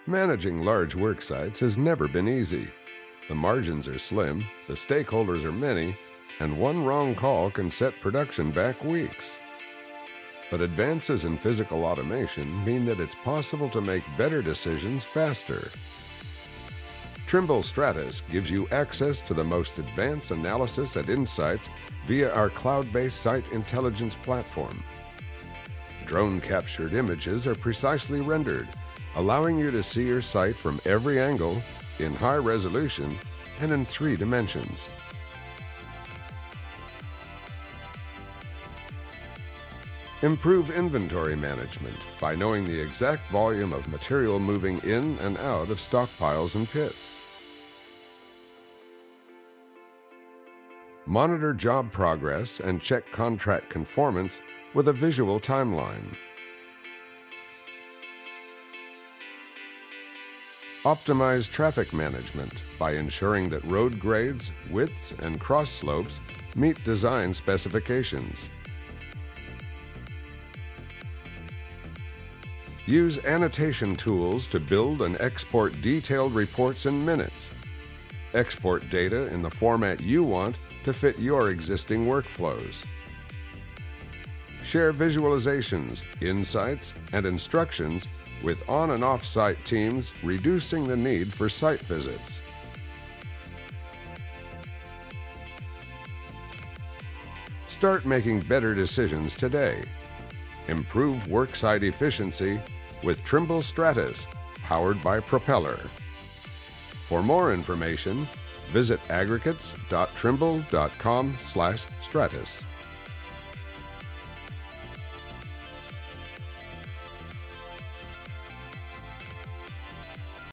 Managing large work sites has never been easy. The margins are slim, the stakeholders are many, and one wrong call can set production back weeks. But advances in physical automation mean that it's possible to make better decisions faster. Trimble Stratus gives you access to the most advanced analysis and insights via our cloud-based site intelligence platform. Drone-captured images are precisely rendered, allowing you to see your site from every angle, in high resolution, and in 3 dimensions. Improve inventory management by knowing the exact volume of material moving in and out of stockpiles and pits. Monitor job progress and check contract conformance with a visual timeline. Optimize traffic management by ensuring that road grades, widths, and cross slopes meet design specifications. Use annotation tools to build and export detailed reports in minutes. Export data in the format you want to fit your existing workflows. Share visualizations, insights, and instructions with on- and off-site teams, reducing the need for site visits. Start making better decisions today. Improve worksite efficiency with Trimble Stratus, powered by Propeller. For more information, visit aggregates.trimble.com/stratus.